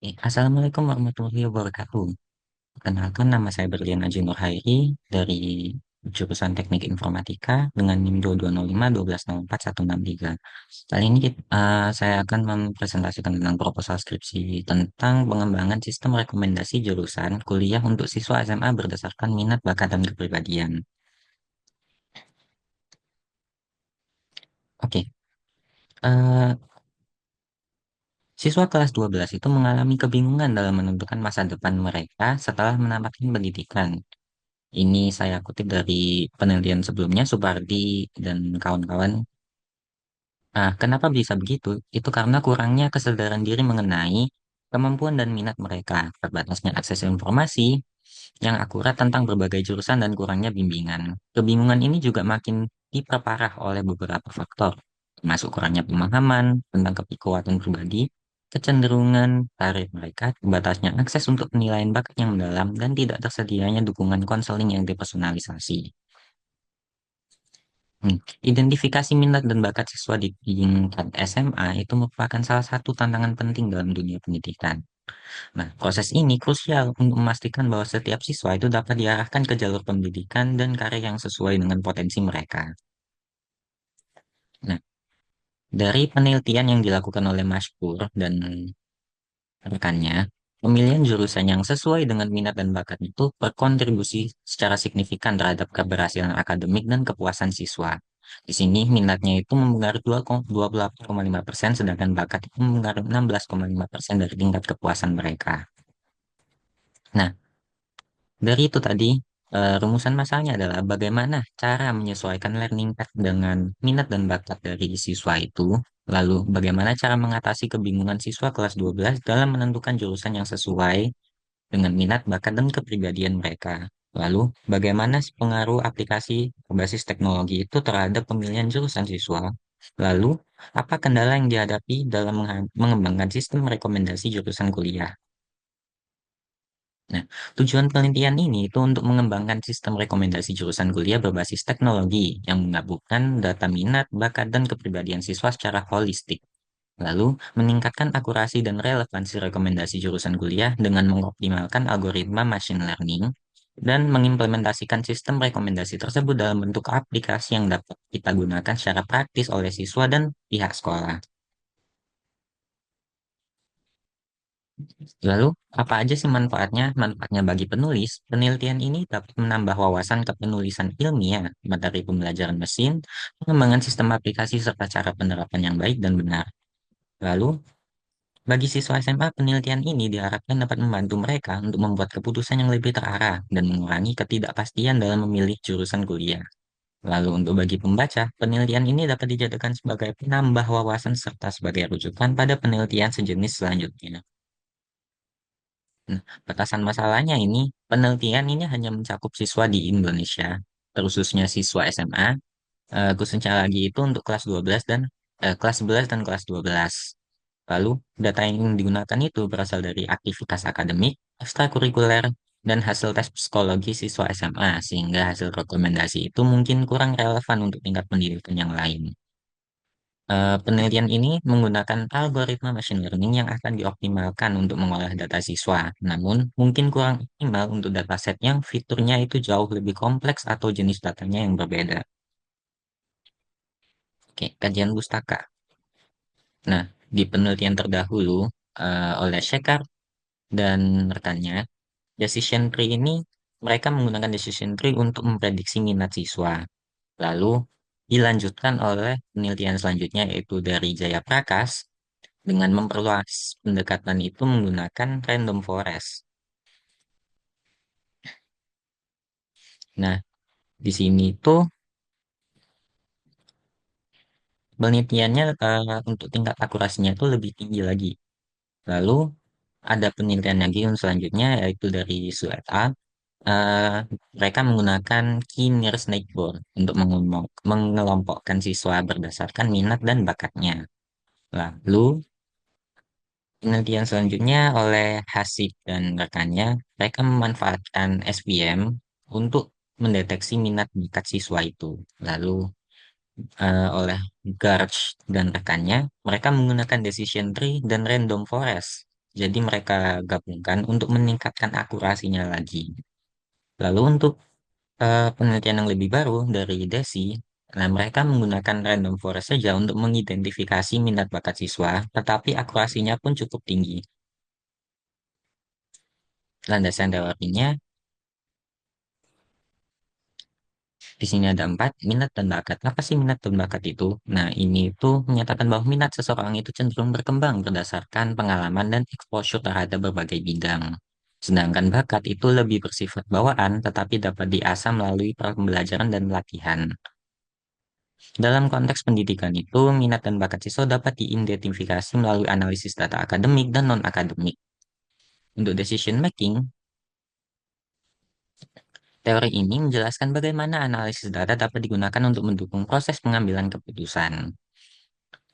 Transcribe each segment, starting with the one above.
Assalamualaikum warahmatullahi wabarakatuh. Perkenalkan nama saya Berlian Aji Nur Hairi dari jurusan Teknik Informatika dengan NIM 2205 1204163. Kali ini saya akan mempresentasikan tentang proposal skripsi tentang pengembangan sistem rekomendasi jurusan kuliah untuk siswa SMA berdasarkan minat, bakat, dan kepribadian. Oke, eh, siswa kelas 12 itu mengalami kebingungan dalam menentukan masa depan mereka setelah menamatkan pendidikan. Ini saya kutip dari penelitian sebelumnya, Supardi dan kawan-kawan. Nah, kenapa bisa begitu? Itu karena kurangnya kesadaran diri mengenai kemampuan dan minat mereka, terbatasnya akses informasi yang akurat tentang berbagai jurusan dan kurangnya bimbingan. Kebingungan ini juga makin diperparah oleh beberapa faktor, termasuk kurangnya pemahaman tentang kekuatan pribadi, kecenderungan karir mereka, terbatasnya akses untuk penilaian bakat yang mendalam, dan tidak tersedianya dukungan konseling yang dipersonalisasi. Identifikasi minat dan bakat siswa di tingkat SMA itu merupakan salah satu tantangan penting dalam dunia pendidikan. Nah, proses ini krusial untuk memastikan bahwa setiap siswa itu dapat diarahkan ke jalur pendidikan dan karir yang sesuai dengan potensi mereka. Nah, dari penelitian yang dilakukan oleh Mas Pur dan rekannya, pemilihan jurusan yang sesuai dengan minat dan bakat itu berkontribusi secara signifikan terhadap keberhasilan akademik dan kepuasan siswa. Di sini minatnya itu mempengaruhi 28,5%, sedangkan bakat itu mempengaruhi 16,5% dari tingkat kepuasan mereka. Nah, dari itu tadi, rumusan masalahnya adalah bagaimana cara menyesuaikan learning path dengan minat dan bakat dari siswa itu. Lalu, bagaimana cara mengatasi kebingungan siswa kelas 12 dalam menentukan jurusan yang sesuai dengan minat, bakat, dan kepribadian mereka. Lalu, bagaimana pengaruh aplikasi berbasis teknologi itu terhadap pemilihan jurusan siswa? Lalu, apa kendala yang dihadapi dalam mengembangkan sistem rekomendasi jurusan kuliah? Nah, tujuan penelitian ini itu untuk mengembangkan sistem rekomendasi jurusan kuliah berbasis teknologi yang menggabungkan data minat, bakat, dan kepribadian siswa secara holistik. Lalu, meningkatkan akurasi dan relevansi rekomendasi jurusan kuliah dengan mengoptimalkan algoritma machine learning dan mengimplementasikan sistem rekomendasi tersebut dalam bentuk aplikasi yang dapat kita gunakan secara praktis oleh siswa dan pihak sekolah. Lalu, apa aja sih manfaatnya? Manfaatnya bagi penulis, penelitian ini dapat menambah wawasan kepenulisan ilmiah, materi pembelajaran mesin, pengembangan sistem aplikasi, serta cara penerapan yang baik dan benar. Lalu, bagi siswa SMA, penelitian ini diharapkan dapat membantu mereka untuk membuat keputusan yang lebih terarah dan mengurangi ketidakpastian dalam memilih jurusan kuliah. Lalu untuk bagi pembaca, penelitian ini dapat dijadikan sebagai penambah wawasan serta sebagai rujukan pada penelitian sejenis selanjutnya. Nah, batasan masalahnya ini, penelitian ini hanya mencakup siswa di Indonesia, terkhususnya siswa SMA, khususnya lagi itu untuk kelas 12 dan kelas 11 dan kelas 12. Lalu, data yang digunakan itu berasal dari aktivitas akademik, ekstrakurikuler, dan hasil tes psikologi siswa SMA, sehingga hasil rekomendasi itu mungkin kurang relevan untuk tingkat pendidikan yang lain. Penelitian ini menggunakan algoritma machine learning yang akan dioptimalkan untuk mengolah data siswa, namun mungkin kurang optimal untuk dataset yang fiturnya itu jauh lebih kompleks atau jenis datanya yang berbeda. Oke, kajian pustaka. Nah, di penelitian terdahulu oleh Shekar dan rekannya, decision tree ini mereka menggunakan decision tree untuk memprediksi minat siswa. Lalu dilanjutkan oleh penelitian selanjutnya yaitu dari Jaya Prakash dengan memperluas pendekatan itu menggunakan random forest. Nah, di sini tuh penelitiannya untuk tingkat akurasinya itu lebih tinggi lagi. Lalu ada penelitian lagi yang selanjutnya yaitu dari Su et al. Eh, Mereka menggunakan key nearest neighbor untuk mengelompokkan siswa berdasarkan minat dan bakatnya. Lalu penelitian selanjutnya oleh Hasik dan rekannya, mereka memanfaatkan SVM untuk mendeteksi minat bakat siswa itu. Lalu oleh Garch dan rekannya, mereka menggunakan decision tree dan random forest. Jadi mereka gabungkan untuk meningkatkan akurasinya lagi. Lalu untuk penelitian yang lebih baru dari DESI, nah mereka menggunakan random forest saja untuk mengidentifikasi minat bakat siswa, tetapi akurasinya pun cukup tinggi. Landasan teorinya, di sini ada empat, minat dan bakat. Apa sih minat dan bakat itu? Nah, ini itu menyatakan bahwa minat seseorang itu cenderung berkembang berdasarkan pengalaman dan exposure terhadap berbagai bidang. Sedangkan bakat itu lebih bersifat bawaan, tetapi dapat diasah melalui pembelajaran dan latihan. Dalam konteks pendidikan itu, minat dan bakat siswa dapat diidentifikasi melalui analisis data akademik dan non-akademik. Untuk decision making, teori ini menjelaskan bagaimana analisis data dapat digunakan untuk mendukung proses pengambilan keputusan.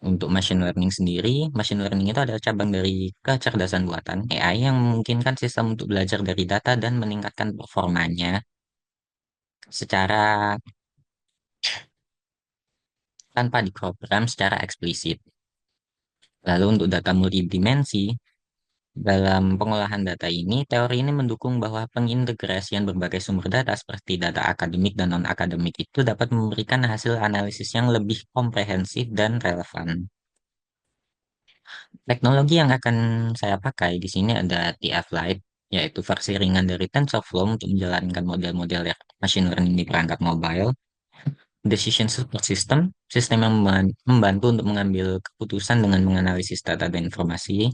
Untuk machine learning sendiri, machine learning itu adalah cabang dari kecerdasan buatan AI yang memungkinkan sistem untuk belajar dari data dan meningkatkan performanya secara tanpa diprogram secara eksplisit. Lalu untuk data multidimensi, dalam pengolahan data ini, teori ini mendukung bahwa pengintegrasian berbagai sumber data seperti data akademik dan non-akademik itu dapat memberikan hasil analisis yang lebih komprehensif dan relevan. Teknologi yang akan saya pakai di sini ada TF Lite, yaitu versi ringan dari TensorFlow untuk menjalankan model-model machine learning di perangkat mobile. Decision Support System, sistem yang membantu untuk mengambil keputusan dengan menganalisis data dan informasi.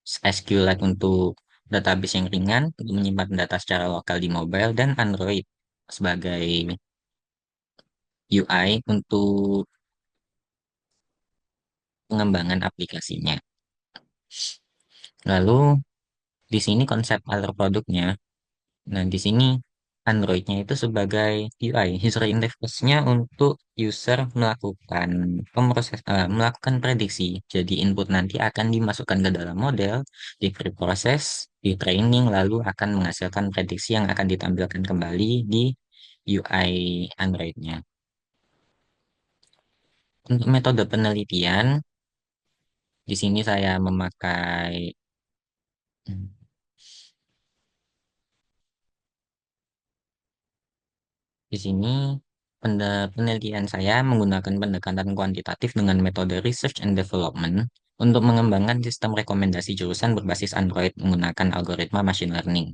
SQLite untuk database yang ringan untuk menyimpan data secara lokal di mobile, dan Android sebagai UI untuk pengembangan aplikasinya. Lalu di sini konsep alur produknya. Nah, di sini Android-nya itu sebagai UI, user interface-nya untuk user melakukan prediksi. Jadi input nanti akan dimasukkan ke dalam model, di preproses, di training, lalu akan menghasilkan prediksi yang akan ditampilkan kembali di UI Android-nya. Untuk metode penelitian, di sini saya memakai Di sini penelitian saya menggunakan pendekatan kuantitatif dengan metode research and development untuk mengembangkan sistem rekomendasi jurusan berbasis Android menggunakan algoritma machine learning.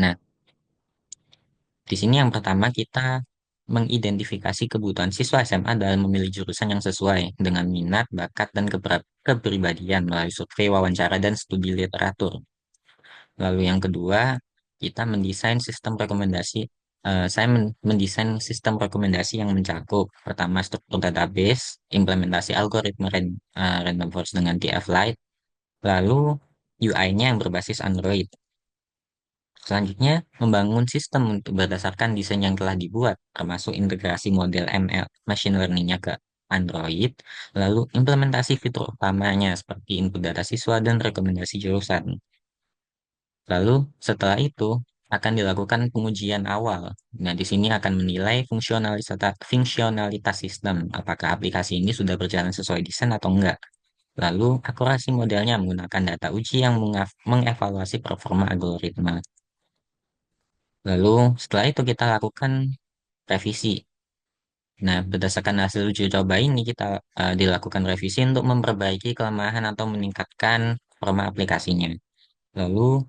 Nah, di sini yang pertama kita mengidentifikasi kebutuhan siswa SMA dalam memilih jurusan yang sesuai dengan minat, bakat, dan kepribadian melalui survei, wawancara, dan studi literatur. Lalu yang kedua, kita mendesain sistem rekomendasi. Saya mendesain sistem rekomendasi yang mencakup pertama struktur database, implementasi algoritma random forest dengan TF-Lite, lalu UI-nya yang berbasis Android. Selanjutnya, membangun sistem untuk berdasarkan desain yang telah dibuat, termasuk integrasi model ML machine learning-nya ke Android, lalu implementasi fitur utamanya seperti input data siswa dan rekomendasi jurusan. Lalu setelah itu akan dilakukan pengujian awal. Nah, di sini akan menilai fungsionalitas sistem, apakah aplikasi ini sudah berjalan sesuai desain atau enggak. Lalu akurasi modelnya menggunakan data uji yang mengevaluasi performa algoritma. Lalu setelah itu kita lakukan revisi. Nah, berdasarkan hasil uji coba ini kita dilakukan revisi untuk memperbaiki kelemahan atau meningkatkan performa aplikasinya. Lalu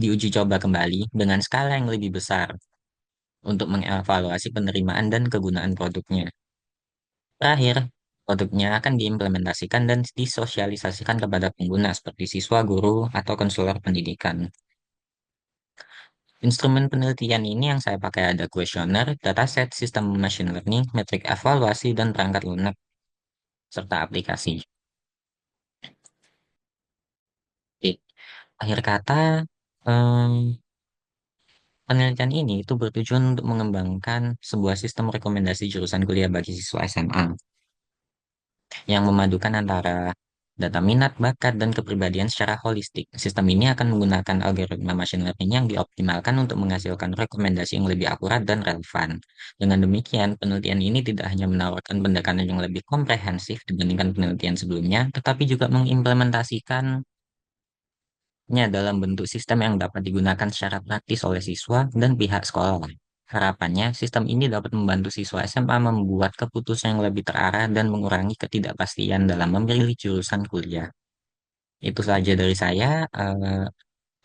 diuji coba kembali dengan skala yang lebih besar untuk mengevaluasi penerimaan dan kegunaan produknya. Terakhir, produknya akan diimplementasikan dan disosialisasikan kepada pengguna seperti siswa, guru, atau konselor pendidikan. Instrumen penelitian ini yang saya pakai ada kuesioner, dataset, sistem machine learning, metrik evaluasi, dan perangkat lunak, serta aplikasi. Oke. Akhir kata, em, penelitian ini itu bertujuan untuk mengembangkan sebuah sistem rekomendasi jurusan kuliah bagi siswa SMA yang memadukan antara data minat, bakat, dan kepribadian secara holistik. Sistem ini akan menggunakan algoritma machine learning yang dioptimalkan untuk menghasilkan rekomendasi yang lebih akurat dan relevan. Dengan demikian, penelitian ini tidak hanya menawarkan pendekatan yang lebih komprehensif dibandingkan penelitian sebelumnya, tetapi juga mengimplementasikannya dalam bentuk sistem yang dapat digunakan secara praktis oleh siswa dan pihak sekolah. Harapannya, sistem ini dapat membantu siswa SMA membuat keputusan yang lebih terarah dan mengurangi ketidakpastian dalam memilih jurusan kuliah. Itu saja dari saya.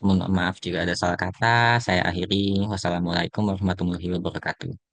Mohon maaf jika ada salah kata. Saya akhiri. Wassalamualaikum warahmatullahi wabarakatuh.